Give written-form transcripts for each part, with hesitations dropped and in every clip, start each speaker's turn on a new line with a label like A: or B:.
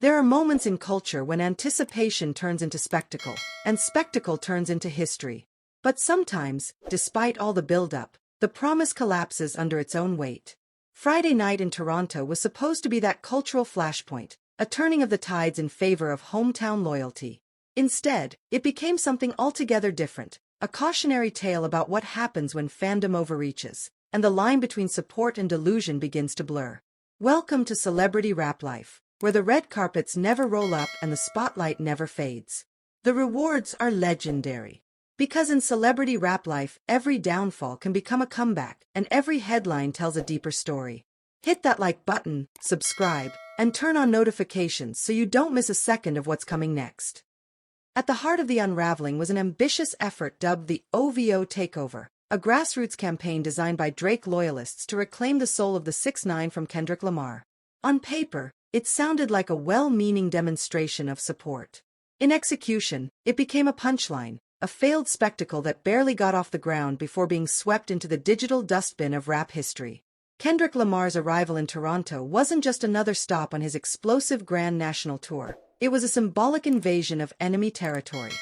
A: There are moments in culture when anticipation turns into spectacle, and spectacle turns into history. But sometimes, despite all the build-up, the promise collapses under its own weight. Friday night in Toronto was supposed to be that cultural flashpoint, a turning of the tides in favor of hometown loyalty. Instead, it became something altogether different, a cautionary tale about what happens when fandom overreaches, and the line between support and delusion begins to blur. Welcome to celebrity rap life, where the red carpets never roll up and the spotlight never fades. The rewards are legendary. Because in celebrity rap life, every downfall can become a comeback, and every headline tells a deeper story. Hit that like button, subscribe, and turn on notifications so you don't miss a second of what's coming next. At the heart of the unraveling was an ambitious effort dubbed the OVO Takeover, a grassroots campaign designed by Drake loyalists to reclaim the soul of the 6ix9ine from Kendrick Lamar. On paper, it sounded like a well-meaning demonstration of support. In execution, it became a punchline, a failed spectacle that barely got off the ground before being swept into the digital dustbin of rap history. Kendrick Lamar's arrival in Toronto wasn't just another stop on his explosive grand national tour. It was a symbolic invasion of enemy territory.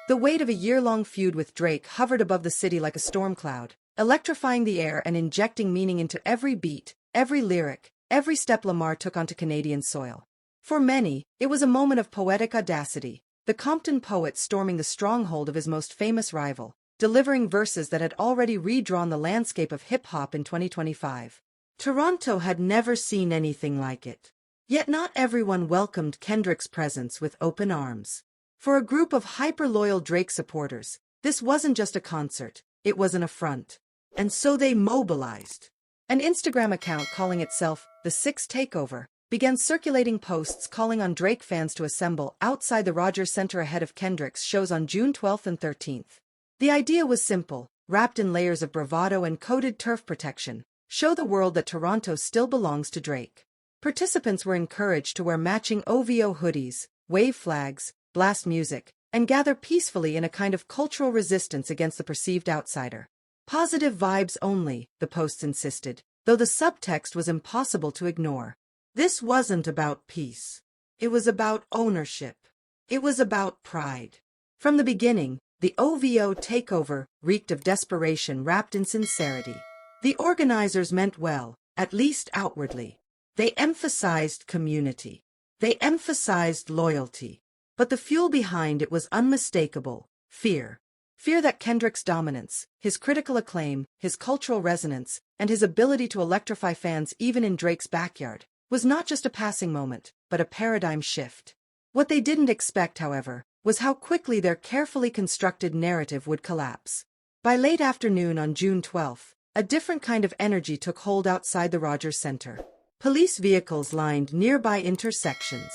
A: The weight of a year-long feud with Drake hovered above the city like a storm cloud, electrifying the air and injecting meaning into every beat, every lyric, every step Lamar took onto Canadian soil. For many, it was a moment of poetic audacity, the Compton poet storming the stronghold of his most famous rival, delivering verses that had already redrawn the landscape of hip-hop in 2025. Toronto had never seen anything like it. Yet not everyone welcomed Kendrick's presence with open arms. For a group of hyper-loyal Drake supporters, this wasn't just a concert, it was an affront. And so they mobilized. An Instagram account calling itself The 6 Takeover began circulating posts calling on Drake fans to assemble outside the Rogers Centre ahead of Kendrick's shows on June 12th and 13th. The idea was simple, wrapped in layers of bravado and coded turf protection: show the world that Toronto still belongs to Drake. Participants were encouraged to wear matching OVO hoodies, wave flags, blast music, and gather peacefully in a kind of cultural resistance against the perceived outsider. Positive vibes only, the posts insisted, though the subtext was impossible to ignore. This wasn't about peace. It was about ownership. It was about pride. From the beginning, the OVO Takeover reeked of desperation wrapped in sincerity. The organizers meant well, at least outwardly. They emphasized community. They emphasized loyalty. But the fuel behind it was unmistakable: fear. Fear that Kendrick's dominance, his critical acclaim, his cultural resonance, and his ability to electrify fans even in Drake's backyard, was not just a passing moment, but a paradigm shift. What they didn't expect, however, was how quickly their carefully constructed narrative would collapse. By late afternoon on June 12th, a different kind of energy took hold outside the Rogers Centre. Police vehicles lined nearby intersections.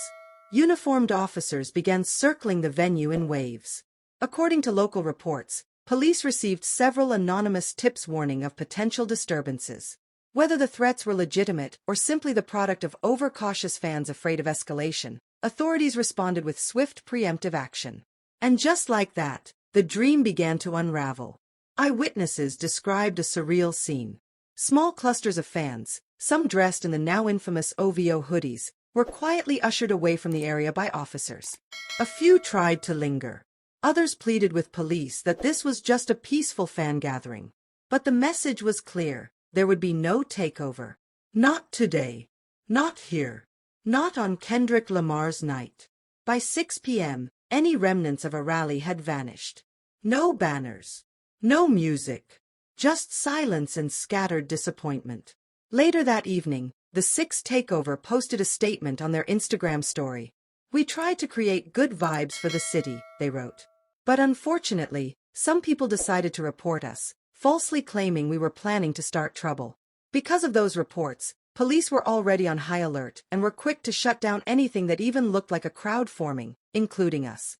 A: Uniformed officers began circling the venue in waves. According to local reports, police received several anonymous tips warning of potential disturbances. Whether the threats were legitimate or simply the product of overcautious fans afraid of escalation, authorities responded with swift preemptive action. And just like that, the dream began to unravel. Eyewitnesses described a surreal scene. Small clusters of fans, some dressed in the now infamous OVO hoodies, were quietly ushered away from the area by officers. A few tried to linger. Others pleaded with police that this was just a peaceful fan gathering. But the message was clear: there would be no takeover. Not today. Not here. Not on Kendrick Lamar's night. By 6 p.m., any remnants of a rally had vanished. No banners. No music. Just silence and scattered disappointment. Later that evening, the 6 Takeover posted a statement on their Instagram story. "We tried to create good vibes for the city," they wrote. But unfortunately, some people decided to report us, falsely claiming we were planning to start trouble. Because of those reports, police were already on high alert and were quick to shut down anything that even looked like a crowd forming, including us.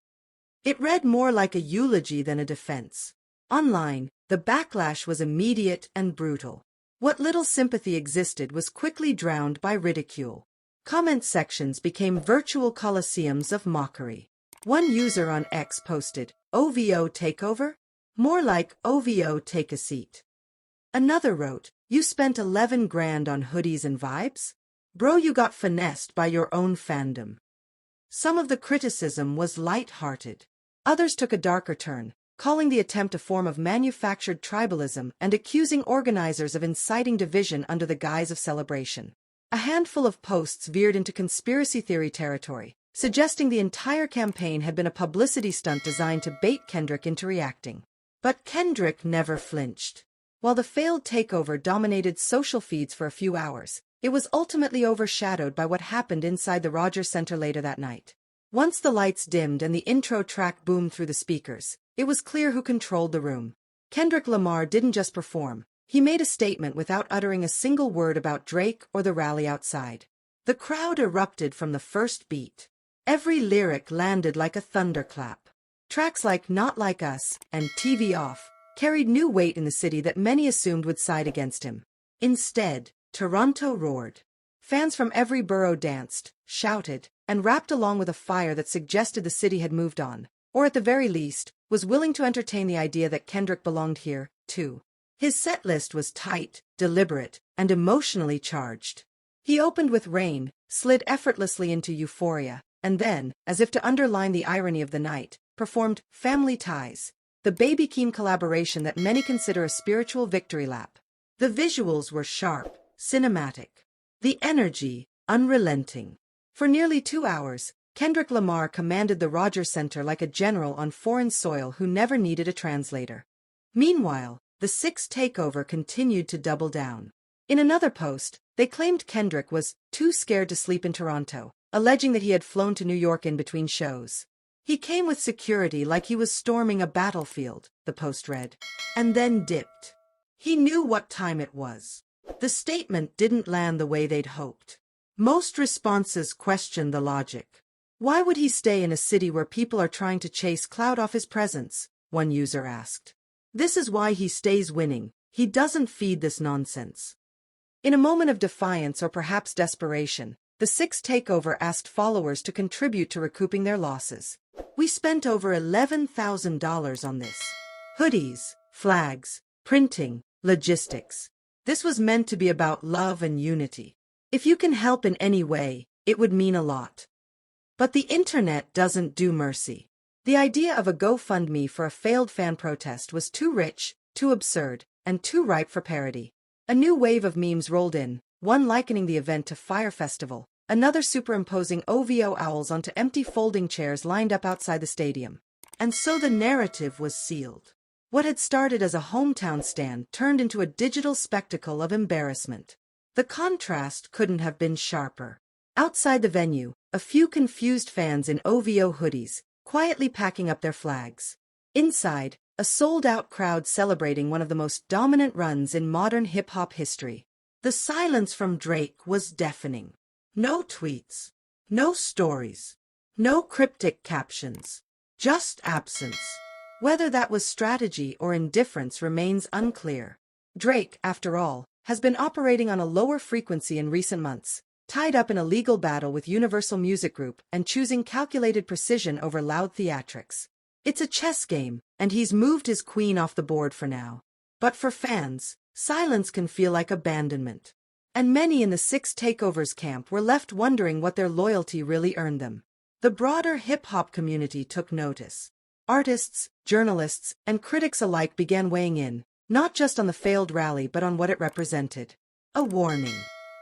A: It read more like a eulogy than a defense. Online, the backlash was immediate and brutal. What little sympathy existed was quickly drowned by ridicule. Comment sections became virtual coliseums of mockery. One user on X posted, "OVO Takeover? More like OVO Take a Seat." Another wrote, "You spent 11 grand on hoodies and vibes? Bro, you got finessed by your own fandom." Some of the criticism was light-hearted. Others took a darker turn, calling the attempt a form of manufactured tribalism and accusing organizers of inciting division under the guise of celebration. A handful of posts veered into conspiracy theory territory, suggesting the entire campaign had been a publicity stunt designed to bait Kendrick into reacting. But Kendrick never flinched. While the failed takeover dominated social feeds for a few hours, it was ultimately overshadowed by what happened inside the Rogers Center later that night. Once the lights dimmed and the intro track boomed through the speakers, it was clear who controlled the room. Kendrick Lamar didn't just perform, he made a statement without uttering a single word about Drake or the rally outside. The crowd erupted from the first beat. Every lyric landed like a thunderclap. Tracks like Not Like Us and TV Off carried new weight in the city that many assumed would side against him. Instead, Toronto roared. Fans from every borough danced, shouted, and rapped along with a fire that suggested the city had moved on, or at the very least, was willing to entertain the idea that Kendrick belonged here, too. His setlist was tight, deliberate, and emotionally charged. He opened with Rain, slid effortlessly into Euphoria, and then, as if to underline the irony of the night, performed Family Ties, the Baby Keem collaboration that many consider a spiritual victory lap. The visuals were sharp, cinematic. The energy, unrelenting. For nearly 2 hours, Kendrick Lamar commanded the Rogers Center like a general on foreign soil who never needed a translator. Meanwhile, the Sixth Takeover continued to double down. In another post, they claimed Kendrick was too scared to sleep in Toronto, alleging that he had flown to New York in between shows. He came with security like he was storming a battlefield, the post read, and then dipped. He knew what time it was. The statement didn't land the way they'd hoped. Most responses questioned the logic. Why would he stay in a city where people are trying to chase clout off his presence? One user asked. This is why he stays winning. He doesn't feed this nonsense. In a moment of defiance or perhaps desperation, the Sixth Takeover asked followers to contribute to recouping their losses. We spent over $11,000 on this. Hoodies, flags, printing, logistics. This was meant to be about love and unity. If you can help in any way, it would mean a lot. But the internet doesn't do mercy. The idea of a GoFundMe for a failed fan protest was too rich, too absurd, and too ripe for parody. A new wave of memes rolled in, one likening the event to Fire Festival, another superimposing OVO owls onto empty folding chairs lined up outside the stadium. And so the narrative was sealed. What had started as a hometown stand turned into a digital spectacle of embarrassment. The contrast couldn't have been sharper. Outside the venue, a few confused fans in OVO hoodies, quietly packing up their flags. Inside, a sold-out crowd celebrating one of the most dominant runs in modern hip-hop history. The silence from Drake was deafening. No tweets. No stories. No cryptic captions. Just absence. Whether that was strategy or indifference remains unclear. Drake, after all, has been operating on a lower frequency in recent months, tied up in a legal battle with Universal Music Group and choosing calculated precision over loud theatrics. It's a chess game, and he's moved his queen off the board for now. But for fans, silence can feel like abandonment. And many in the Sixth Takeover's camp were left wondering what their loyalty really earned them. The broader hip-hop community took notice. Artists, journalists, and critics alike began weighing in, not just on the failed rally but on what it represented. A warning.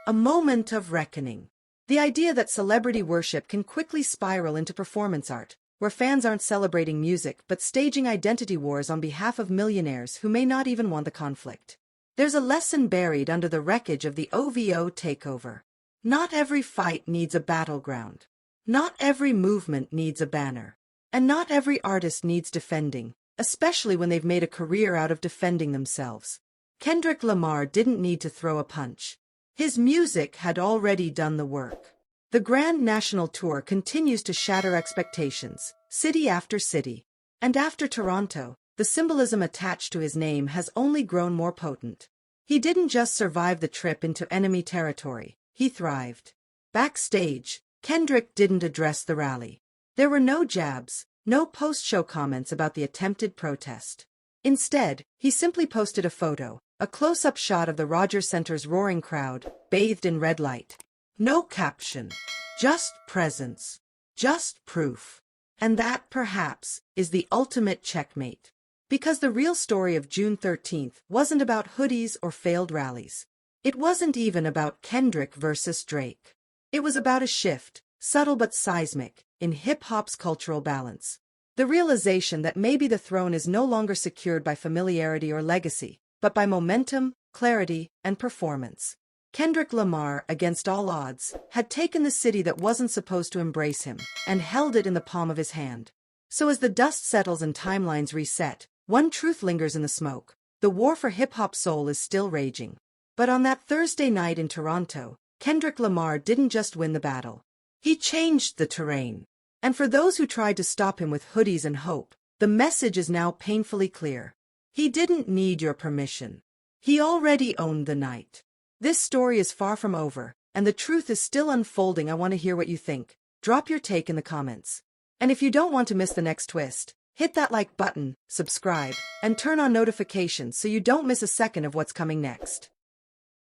A: A moment of reckoning. The idea that celebrity worship can quickly spiral into performance art, where fans aren't celebrating music but staging identity wars on behalf of millionaires who may not even want the conflict. There's a lesson buried under the wreckage of the OVO Takeover. Not every fight needs a battleground. Not every movement needs a banner. And not every artist needs defending, especially when they've made a career out of defending themselves. Kendrick Lamar didn't need to throw a punch. His music had already done the work. The Grand National Tour continues to shatter expectations, city after city. And after Toronto, the symbolism attached to his name has only grown more potent. He didn't just survive the trip into enemy territory, he thrived. Backstage, Kendrick didn't address the rally. There were no jabs, no post-show comments about the attempted protest. Instead, he simply posted a photo, a close-up shot of the Rogers Center's roaring crowd, bathed in red light. No caption. Just presence. Just proof. And that, perhaps, is the ultimate checkmate. Because the real story of June 13th wasn't about hoodies or failed rallies. It wasn't even about Kendrick versus Drake. It was about a shift, subtle but seismic, in hip-hop's cultural balance. The realization that maybe the throne is no longer secured by familiarity or legacy, but by momentum, clarity, and performance. Kendrick Lamar, against all odds, had taken the city that wasn't supposed to embrace him, and held it in the palm of his hand. So as the dust settles and timelines reset, one truth lingers in the smoke. The war for hip-hop soul is still raging. But on that Thursday night in Toronto, Kendrick Lamar didn't just win the battle. He changed the terrain. And for those who tried to stop him with hoodies and hope, the message is now painfully clear. He didn't need your permission. He already owned the night. This story is far from over, and the truth is still unfolding. I want to hear what you think. Drop your take in the comments. And if you don't want to miss the next twist, hit that like button, subscribe, and turn on notifications so you don't miss a second of what's coming next.